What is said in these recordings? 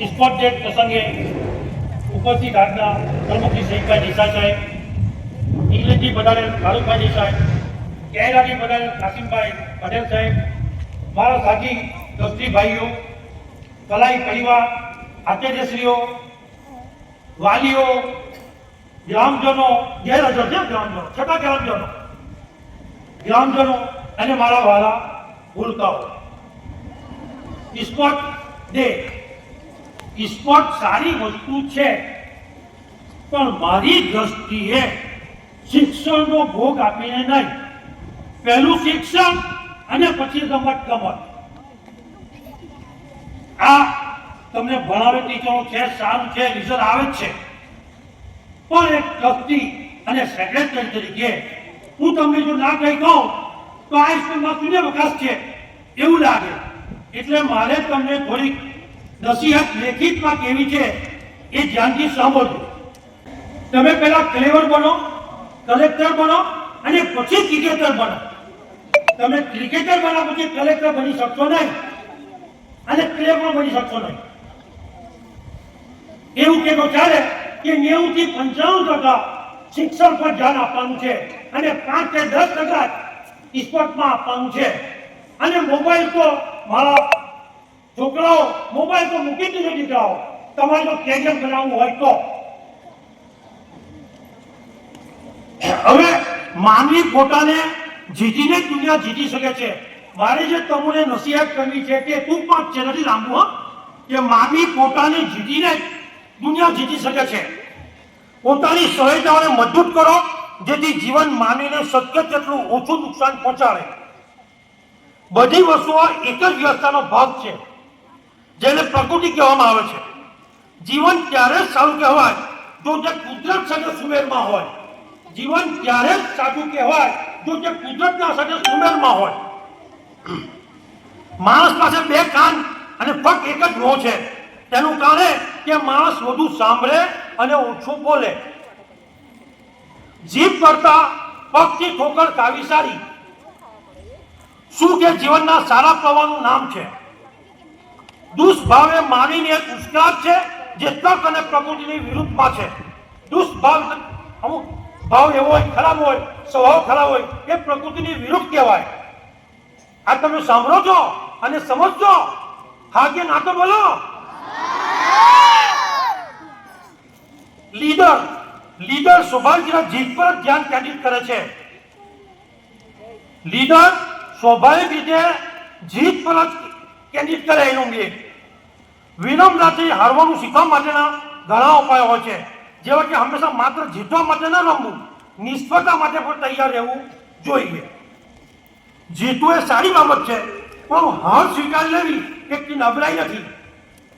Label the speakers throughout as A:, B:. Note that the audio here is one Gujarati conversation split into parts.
A: સ્પોટ ડેટ પ્રસંગે ઉપસ્થિત આજના પ્રમુખજી શેખભાઈ દેસાઈ સાહેબ, ઇંગ્લેન્ડથી પધારેલ ફારૂકભાઈ દેસાઈ, કેરાથી પધારેલ કાસિમભાઈ પટેલ સાહેબ, મારા સાથી ટ્રસ્ટી ભાઈઓ, કલાઈ પરિવાર, આચાર્યશ્રીઓ, વાલીઓ, ગ્રામજનો, ગેરહાજર છે ગ્રામજનો, છતાં ગ્રામજનો અને મારા વાલા ભૂલકાઓ. સ્પોટ ડે, સ્પોર્ટ સારી વસ્તુ છે, પણ મારી દ્રષ્ટિએ શિક્ષણનો ભોગ આપીને નહીં. પહેલું શિક્ષણ અને પછી રમત ગમત. આ તમને ભણાવે ટીચરો છે, સારું છે, રિઝલ્ટ આવે જ છે, પણ એક ટ્રસ્ટી અને સેક્રેટરી તરીકે હું તમને જો ના કહી કહું તો આ સ્કૂલમાં શૂન્યાવકાશ છે એવું લાગે. એટલે મારે તમને થોડીક નસીહત લેખિતમાં કેવી છે એ ધ્યાનથી સાંભળજો. તમે પહેલા ક્લેવર બનો, કલેક્ટર બનો અને પછી ક્રિકેટર બનો. તમે ક્રિકેટર બન્યા પછી કલેક્ટર બની શકશો નહીં અને ક્લેવર બની શકશો નહીં. એવું કે તો ચાલે કે 90 થી 95% શિક્ષણ પર ધ્યાન આપવાનું છે અને 5 કે 10% સ્પોર્ટમાં આપવાનું છે. અને મોબાઈલ તો મારા છોકરાઓ મોબાઈલ તો મૂકી દીધો દીકરાઓ, તમારે જો કેરિયર બનાવવું હોય તો. હવે માનવી પોતાને જીતીને જ દુનિયા જીતી શકે છે. મારે જે તમને નસીહત કરવી છે તે ટૂંકમાં છે, નથી લાંબુ, કે માનવી પોતાને જીતીને જ દુનિયા જીતી શકે છે. પોતાની સહાયતાઓને મજબૂત કરો જેથી જીવન માનવીને શક્ય તેટલું ઓછું નુકસાન પહોંચાડે. બધી વસ્તુઓ એક જ વ્યવસ્થાનો ભાગ છે જેને પ્રકૃતિ કહેવામાં આવે છે. જીવન ત્યારે જ સારું કહેવાય જો તે કુદરત સાથે સુમેળમાં હોય. જીવન ત્યારે જ સાચું કહેવાય જો તે કુદરતના સાથે સુમેળમાં હોય. માણસ પાસે 2 કાન અને ફક્ત એક જ મોં છે. તેનું કારણ કે માણસ વધુ સાંભળે અને ઓછું બોલે. જીભ કરતા પગથી ઠોકર ખાવી સારી. શું કે જીવનના સારા પ્રવાહનું નામ છે. દુષ્ભાવ એ માનવીની એક ઉશ્કેરાટ છે જે તક અને પ્રકૃતિની વિરુદ્ધમાં છે. દુષ્ભાવ અમુક ભાવ એવો હોય, ખરાબ હોય, સ્વભાવ ખરાબ હોય, એ પ્રકૃતિની વિરુદ્ધ કહેવાય. આ તમે સાંભળો છો અને સમજજો? હા કે ના તો બોલો. લીડર સ્વાભાવિક જીત પર ધ્યાન કેન્દ્રિત કરે છે. લીડર સ્વાભાવિક રીતે જીત પર જ કેન્દ્રિત કરે. એનું વિનમ્રતાથી હારવાનું શીખવા માટેના ઘણા ઉપાયો હોય છે, જેવા કે હંમેશા માત્ર જીતવા માટે ન રમવું, નિષ્ફળતા માટે પણ તૈયાર રહેવું જોઈએ. જીતવું એ સારી બાબત છે, પણ હાર સ્વીકાર લેવી એક નબળાઈ નથી.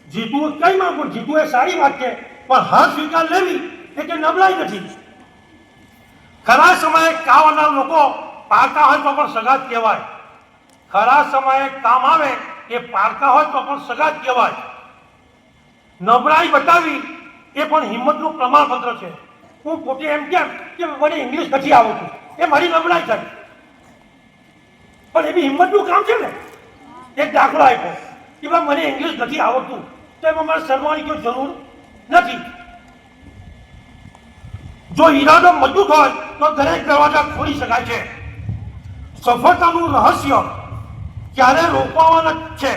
A: જીતવું કઈ માં પણ જીતવું એ સારી વાત છે, પણ હાર સ્વીકાર લેવી એક નબળાઈ નથી. ખરા સમયે કામ આવનાર લોકો પારકા હોય તો પણ સગા જ કહેવાય. ખરા સમયે કામ આવે એ પારકા હોય તો પણ સગા જ કહેવાય. નબળાઈ બતાવી એ પણ હિંમતનું પ્રમાણપત્ર છે. હું પોતે એમ કેમ કે મને ઇંગ્લિશ નથી આવડતું, એ મારી નબળાઈ થાય, પણ એ બી હિંમતનું કામ છે ને. એક દાખલો આપ્યો કે ભાઈ મને ઇંગ્લિશ નથી આવડતું, તો એમાં મારે શરમાની કોઈ જરૂર નથી. જો ઈરાદો મજબૂત હોય તો દરેક દરવાજા ખોલી શકાય છે. સફળતાનું રહસ્ય ક્યારે રોકવાના છે.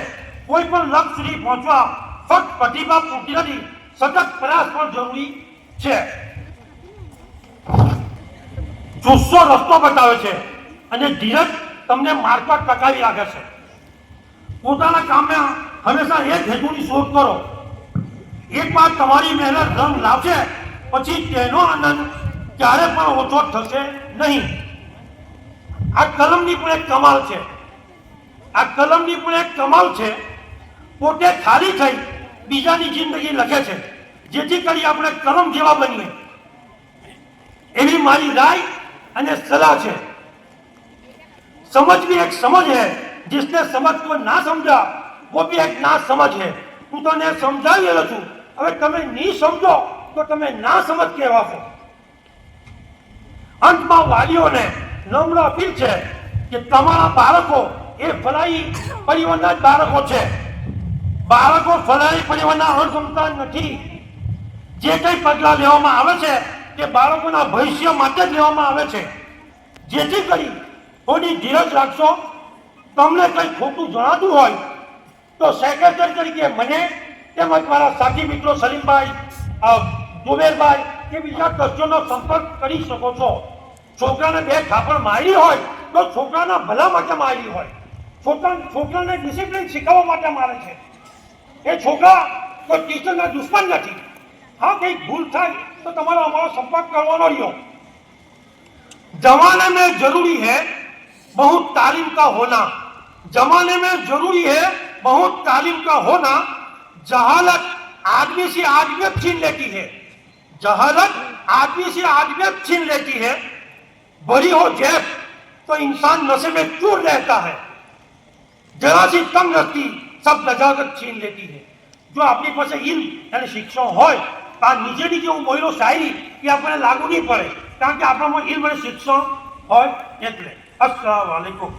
A: કોઈ પણ લક્ષ્ય સુધી પહોંચવા ફક્ત પ્રતિભા પૂરતી નથી, સતત પ્રયાસ પણ જરૂરી છે. જુસ્સો રસ્તો બતાવે છે અને ધીરજ તમને માર્ગ પર ટકાવી રાખે છે. પોતાના કામમાં હંમેશા એક હેતુની શોધ કરો. એક વાર તમારી મહેનત રંગ લાવશે પછી તેનો આનંદ ક્યારે પણ ઓછો થશે નહીં. આ કલમની પણ એક કમાલ છે. પોતે ખાલી થઈ બીજાની જિંદગી લખે છે, જેથી કરી આપણે કલમ જેવા બનીએ. એવી મારી રાય અને સલાહ છે. समझ भी एक समझ है, जिसने समझ को ना समझा वो भी एक ना समझ है. હું તને સમજાવી રહ્યો છું, હવે તમે નહીં સમજો તો તમે ના સમજ કહેવાશો. અંતમાં વાલીઓને નમ્ર અપીલ છે કે તમારા બાળકો એ ફલાઈ પરિવારના જ બાળકો છે. બાળકો ફલાઈ પરિવારના અણસમતા નથી. જે કંઈ પગલાં લેવામાં આવે છે તે બાળકોના ભવિષ્ય માટે જ લેવામાં આવે છે. જેથી કરી થોડી ધીરજ રાખશો. તમને કંઈ ખોટું જણાતું હોય તો સેક્રેટરી તરીકે મને તેમજ મારા સાથી મિત્રો સલીમભાઈ, જુબેરભાઈ કે બીજા ટ્રસ્ટીઓનો સંપર્ક કરી શકો છો. છોકરાને બે થાપણ મારી હોય તો છોકરાના ભલા માટે મારી હોય. છોકરાને ડિસિપ્લિન શીખવવા માટે મારે છે. એ છોકરા કોઈ ટીચરના દુશ્મન નથી. હા, કંઈક ભૂલ થાય તો તમારો અમારો સંપર્ક કરવાનો રહ્યો. जमाने में जरूरी है बहुत तालीम का होना. जमाने में जरूरी है बहुत तालीम का होना. जहालत आदमी से आदमियत छीन लेती है. जहालत आदमी से आदमियत छीन लेती है. बड़ी हो जेब तो इंसान नशे में चूर रहता है. जरा सी कम रखती सब नजाकत छीन लेती है. जो अपनी પાસે ઇલ્મ અને શિક્ષણ હોય તો આ નીચે નીચે હું બોલ્યો શાયરી એ આપણને લાગુ નહીં પડે, કારણ કે આપણામાં ઇલ્મ અને શિક્ષણ હોય એટલે. અસ્સલામુ અલૈકુમ.